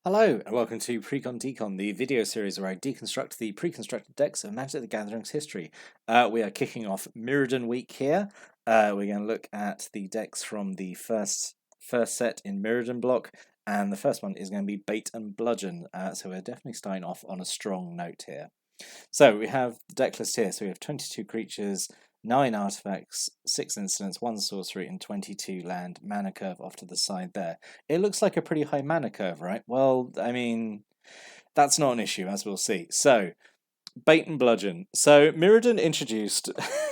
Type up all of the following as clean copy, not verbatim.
Hello, and welcome to Precon Decon, the video series where I deconstruct the pre-constructed decks of Magic the Gathering's history. We are kicking off Mirrodin week here. We're going to look at the decks from the first set in Mirrodin block, and the first one is going to be Bait and Bludgeon. So we're definitely starting off on a strong note here. So we have the deck list here. So we have 22 creatures, 9 artifacts, 6 instants, 1 sorcery, and 22 land. Mana curve off to the side there. It looks like a pretty high mana curve, right? Well, I mean, that's not an issue, as we'll see. So, Bait and Bludgeon. So, Mirrodin introduced,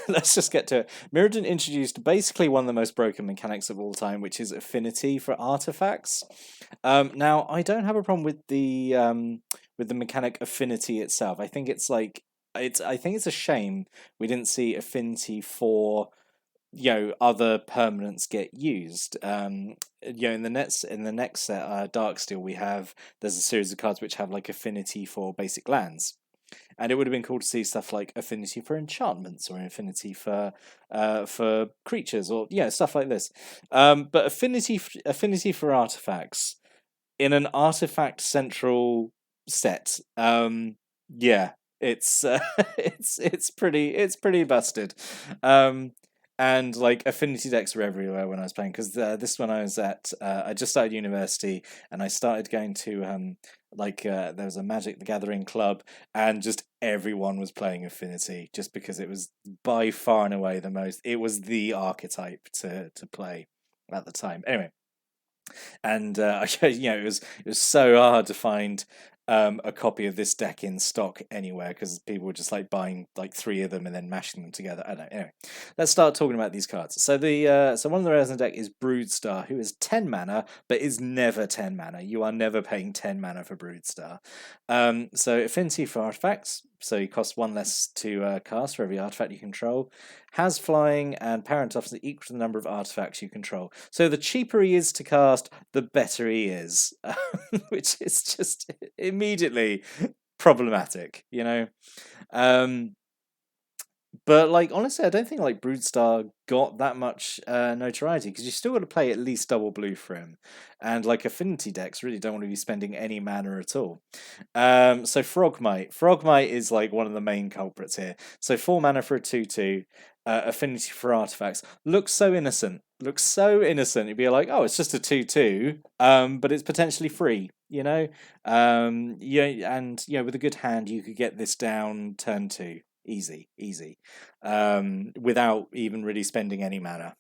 let's just get to it. Mirrodin introduced basically one of the most broken mechanics of all time, which is affinity for artifacts. Now, I don't have a problem with the mechanic affinity itself. I think it's like I think it's a shame we didn't see affinity for other permanents get used. In the next set, Darksteel, there's a series of cards which have like affinity for basic lands. And it would have been cool to see stuff like affinity for enchantments or affinity for creatures or stuff like this. But affinity for artifacts in an artifact central set, yeah, it's it's pretty busted. And like affinity decks were everywhere when I was playing because this one I was at I just started university and I started going to there was a Magic the Gathering club and just everyone was playing affinity just because it was by far and away it was the archetype to play at the time. Anyway, and it was so hard to find a copy of this deck in stock anywhere because people were just like buying like 3 of them and then mashing them together. I don't know. Anyway, let's start talking about these cards. So one of the rares in the deck is Broodstar, who is 10 mana but is never 10 mana. You are never paying 10 mana for Broodstar. So affinity for artifacts. So he costs 1 less to cast for every artifact you control. Has flying and parent officer equal to the number of artifacts you control. So the cheaper he is to cast, the better he is, which is just immediately problematic, But like honestly, I don't think like Broodstar got that much notoriety because you still got to play at least double blue for him, and like affinity decks really don't want to be spending any mana at all. So Frogmite is like one of the main culprits here. So 4 mana for a 2/2, affinity for artifacts looks so innocent. Looks so innocent. You'd be like, oh, it's just a 2/2, but it's potentially free. And with a good hand, you could get this down turn 2. Easy, without even really spending any mana.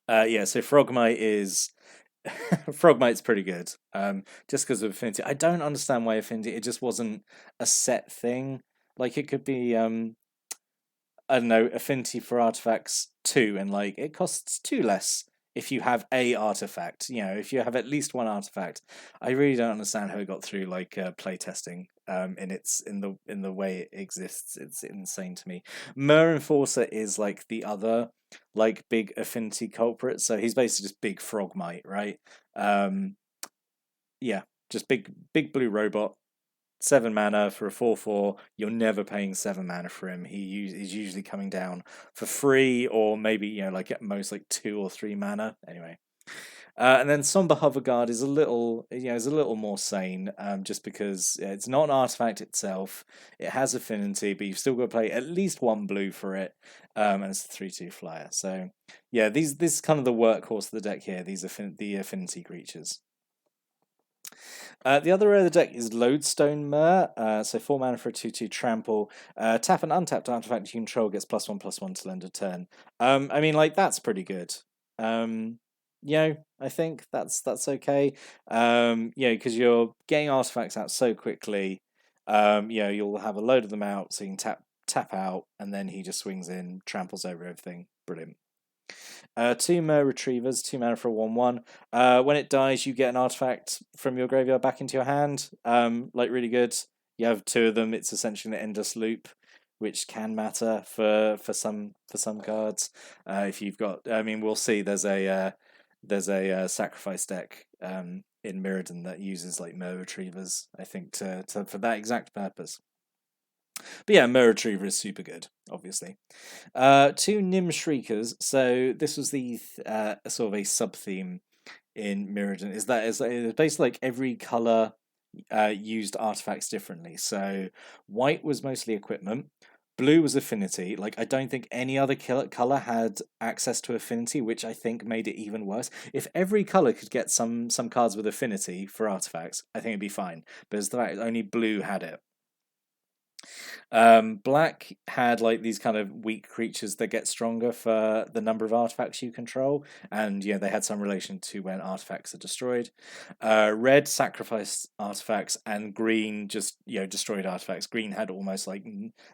So Frogmite is Frogmite's pretty good. Just because of affinity. I don't understand why affinity. It just wasn't a set thing. Like it could be I don't know, affinity for artifacts 2, and like it costs 2 less if you have a artifact. If you have at least 1 artifact. I really don't understand how it got through like playtesting. In the way it exists, it's insane to me. Mer Enforcer is like the other like big affinity culprit. So he's basically just big Frogmite, right? Yeah, just big blue robot. 7 mana for a 4/4. You're never paying 7 mana for him. He's usually coming down for free, or maybe like at most like 2 or 3 mana. Anyway, and then Somber Hoverguard is a little more sane, just because it's not an artifact itself. It has affinity, but you've still got to play at least 1 blue for it, and it's a 3/2 flyer. So yeah, this is kind of the workhorse of the deck here. These are the affinity creatures. The other rare of the deck is Lodestone Mer. So 4 mana for a 2/2 trample. Tap an untapped artifact you control, gets +1/+1 till end of turn. I mean, like that's pretty good. I think that's okay. Because you're getting artifacts out so quickly. You'll have a load of them out, so you can tap out, and then he just swings in, tramples over everything. Brilliant. 2 Mer Retrievers, 2 mana for a 1/1. When it dies, you get an artifact from your graveyard back into your hand. Like really good. You have 2 of them. It's essentially an endless loop, which can matter for some cards. If you've got, I mean, we'll see. There's a sacrifice deck in Mirrodin that uses like Mer Retrievers, I think, to for that exact purpose. But yeah, Mer Retriever is super good, obviously. 2 Nim Shriekers. So this was the sort of a sub theme in Mirrodin is that it's basically like every color used artifacts differently. So white was mostly equipment. Blue was affinity. Like I don't think any other color had access to affinity, which I think made it even worse. If every color could get some cards with affinity for artifacts, I think it'd be fine. But it's the fact only blue had it. Black had like these kind of weak creatures that get stronger for the number of artifacts you control, and yeah, they had some relation to when artifacts are destroyed. Red sacrificed artifacts, and green just destroyed artifacts. Green had almost like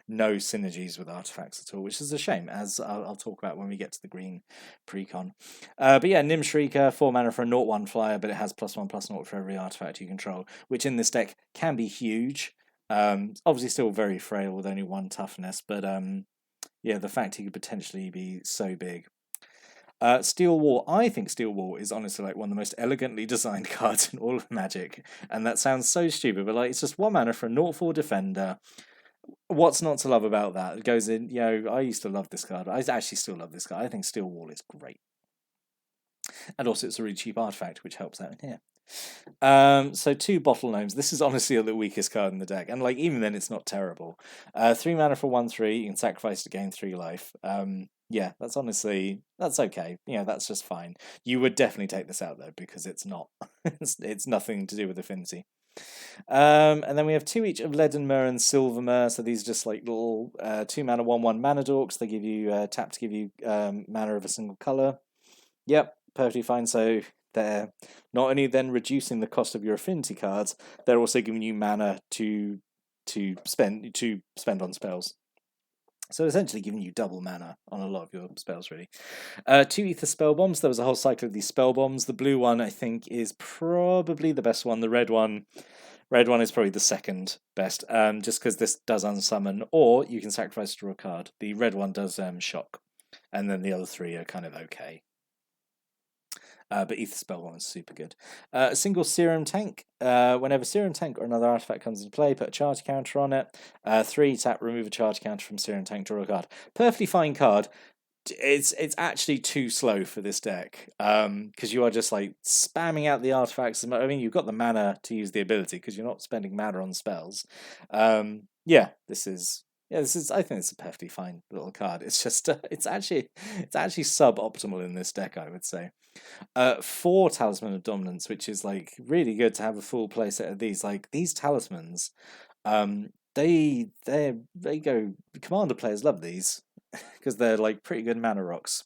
no synergies with artifacts at all, which is a shame, as I'll talk about when we get to the green precon. But yeah, Nim Shrieker, 4 mana for a 0/1 flyer, but it has +1/+0 for every artifact you control, which in this deck can be huge. Obviously still very frail with only 1 toughness, but yeah, the fact he could potentially be so big. Steel Wall. I think Steel Wall is honestly like one of the most elegantly designed cards in all of Magic, and that sounds so stupid, but like it's just 1 mana for a 0/4 defender. What's not to love about that? It goes in, I used to love this card. I actually still love this card. I think Steel Wall is great. And also it's a really cheap artifact, which helps out in here. So 2 Bottle Gnomes. This is honestly the weakest card in the deck, and like even then it's not terrible. 3 mana for 1/3. You can sacrifice to gain 3 life. Yeah, that's okay. That's just fine. You would definitely take this out though, because it's not. it's nothing to do with affinity. And then we have 2 each of Leadenmer and Silvermer. So these are just like little 2 mana 1/1 mana dorks. They give you tap to give you mana of a single color. Yep, perfectly fine. So they're not only then reducing the cost of your affinity cards, they're also giving you mana to spend on spells. So essentially giving you double mana on a lot of your spells, really. 2 Ether Spell Bombs. There was a whole cycle of these spell bombs. The blue one, I think, is probably the best one. The red one is probably the second best, just because this does unsummon, or you can sacrifice to draw a card. The red one does shock, and then the other 3 are kind of okay. But Ether Spellbomb is super good. A single Serum Tank. Whenever Serum Tank or another artifact comes into play, put a charge counter on it. 3 tap, remove a charge counter from Serum Tank, draw a card. Perfectly fine card. It's actually too slow for this deck, because you are just like spamming out the artifacts. I mean, you've got the mana to use the ability because you're not spending mana on spells. This is. I think it's a perfectly fine little card. It's just it's actually suboptimal in this deck, I would say. 4 Talisman of Dominance, which is like really good to have a full playset of these. Like these talismans, they go. Commander players love these because they're like pretty good mana rocks.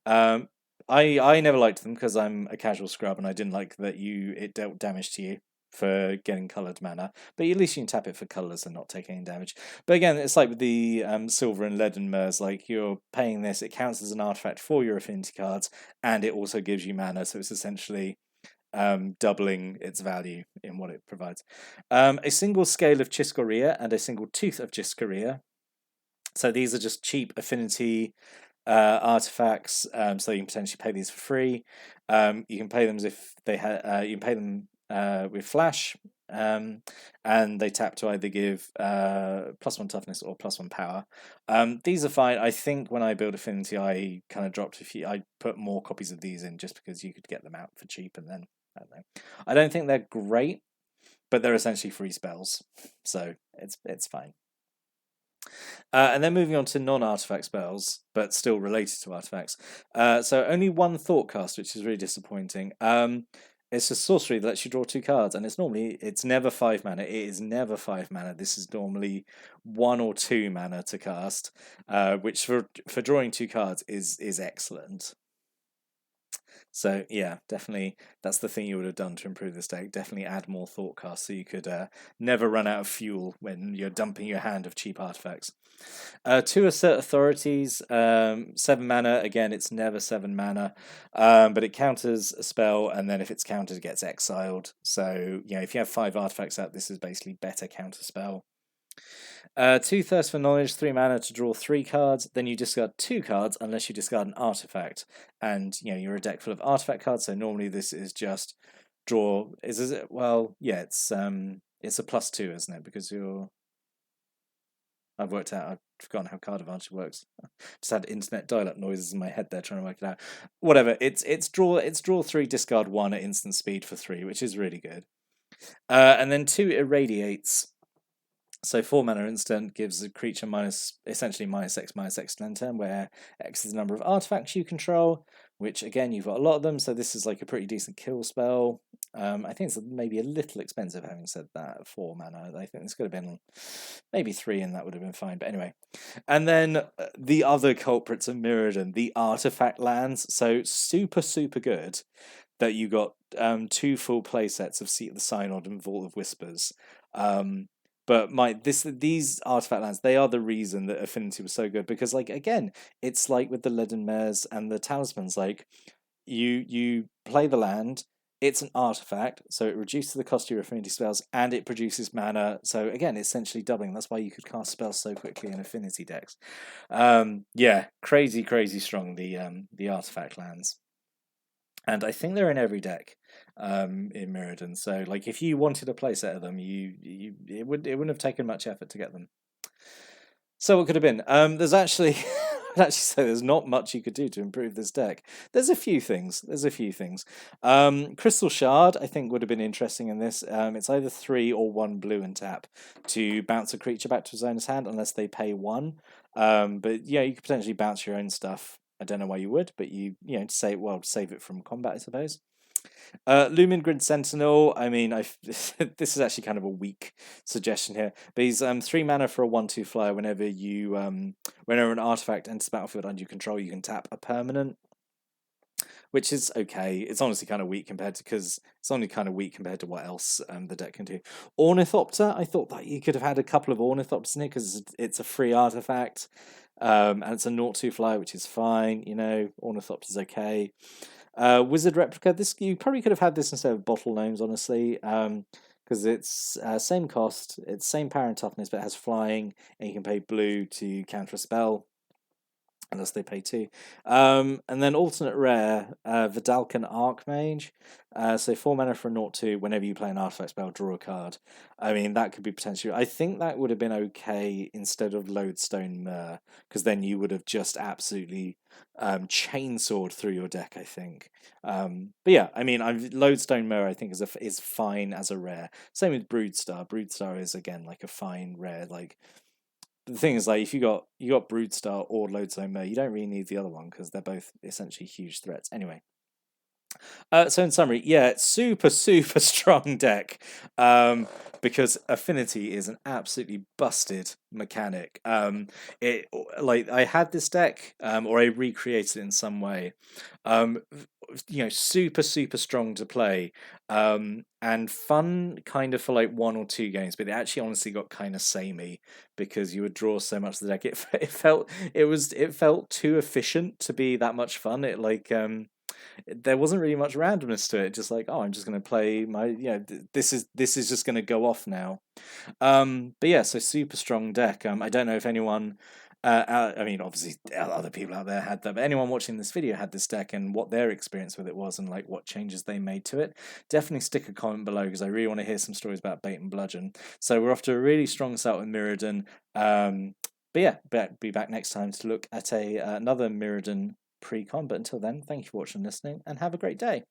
I never liked them because I'm a casual scrub and I didn't like that it dealt damage to you for getting coloured mana, but at least you can tap it for colours and not take any damage. But again, it's like with the silver and lead and Mers, like you're paying this, it counts as an artifact for your affinity cards, and it also gives you mana, so it's essentially doubling its value in what it provides. A single Scale of Chiskoria and a single Tooth of Chiskoria. So these are just cheap affinity artifacts, so you can potentially pay these for free. You can pay them as if they you can pay them with flash, and they tap to either give +1 toughness or +1 power. These are fine. I think when I build affinity, I kind of dropped a few. I put more copies of these in just because you could get them out for cheap, and then I don't know. I don't think they're great, but they're essentially free spells, so it's fine. And then moving on to non-artifact spells, but still related to artifacts. So only 1 Thoughtcast, which is really disappointing. It's a sorcery that lets you draw 2 cards, and it's never 5 mana. It is never 5 mana. This is normally 1 or 2 mana to cast, which for drawing 2 cards is excellent. So yeah, definitely that's the thing you would have done to improve this deck. Definitely add more Thoughtcast so you could never run out of fuel when you're dumping your hand of cheap artifacts. 2 Assert Authorities, 7 mana. Again, it's never 7 mana, but it counters a spell, and then if it's countered, it gets exiled. So if you have 5 artifacts out, this is basically better counter spell. 2 Thirst for Knowledge, 3 mana to draw 3 cards. Then you discard 2 cards unless you discard an artifact. And you're a deck full of artifact cards, so normally this is just draw. It's a +2, isn't it? Because you're I've worked out. I've forgotten how card advantage works. Just had internet dial-up noises in my head there trying to work it out. Whatever. It's draw 3, discard 1 at instant speed for 3, which is really good. And then 2 irradiates. So 4 mana instant gives a creature essentially -X to end turn, where X is the number of artifacts you control, which again you've got a lot of them, so this is like a pretty decent kill spell. I think it's maybe a little expensive, having said that, 4 mana. I think this could have been maybe 3 and that would have been fine, but anyway. And then the other culprits of Mirrodin, the artifact lands, so super, super good that you got 2 full play sets of Seat of the Synod and Vault of Whispers. But these artifact lands, they are the reason that Affinity was so good, because like again, it's like with the Leaden Mares and the Talismans, like you play the land, it's an artifact, so it reduces the cost of your Affinity spells and it produces mana. So again, essentially doubling. That's why you could cast spells so quickly in Affinity decks. Yeah, crazy strong the artifact lands. And I think they're in every deck in Mirrodin. So, like, if you wanted a playset of them, it wouldn't have taken much effort to get them. So what could have been? There's actually, I'd actually say there's not much you could do to improve this deck. There's a few things. Crystal Shard, I think, would have been interesting in this. It's either 3 or 1 blue and tap to bounce a creature back to his owner's hand unless they pay 1. But yeah, you could potentially bounce your own stuff. I don't know why you would, but save it from combat, I suppose. Lumen Grid Sentinel. I mean, this is actually kind of a weak suggestion here, but he's 3 mana for a 1/2 flyer. Whenever an artifact enters the battlefield under your control, you can tap a permanent, which is okay. It's honestly kind of weak compared to what else the deck can do. Ornithopter. I thought that you could have had a couple of Ornithopters in it because it's a free artifact. And it's a 0/2 flyer, which is fine. Ornithopter's okay. Wizard Replica. This you probably could have had this instead of Bottle Gnomes, honestly, because it's same cost, it's same power and toughness, but it has flying, and you can pay blue to counter a spell, unless they pay 2. And then alternate rare, Vidalcan Archmage. So 4 mana for a 0/2. Whenever you play an artifact spell, draw a card. I mean, that could be potentially. I think that would have been okay instead of Lodestone Myr, because then you would have just absolutely chainsawed through your deck, I think. But yeah, I mean, Lodestone Myr, I think, is fine as a rare. Same with Broodstar. Broodstar is again like a fine rare, like. The thing is, like, if you got Broodstar or Lodestone Myr, you don't really need the other one because they're both essentially huge threats. Anyway, so in summary, yeah, super strong deck, because Affinity is an absolutely busted mechanic. I had this deck, or I recreated it in some way. Super strong to play, and fun kind of for like 1 or 2 games, but it actually honestly got kind of samey because you would draw so much of the deck. It felt too efficient to be that much fun. There wasn't really much randomness to it. Just like, oh, I'm just going to play my, this is just going to go off now. But yeah, so super strong deck. I don't know if anyone, I mean, obviously other people out there had that, but anyone watching this video had this deck and what their experience with it was and like what changes they made to it. Definitely stick a comment below because I really want to hear some stories about Bait and Bludgeon. So we're off to a really strong start with Mirrodin. But yeah, be back next time to look at another Mirrodin Precon. But until then, thank you for watching and listening, and have a great day.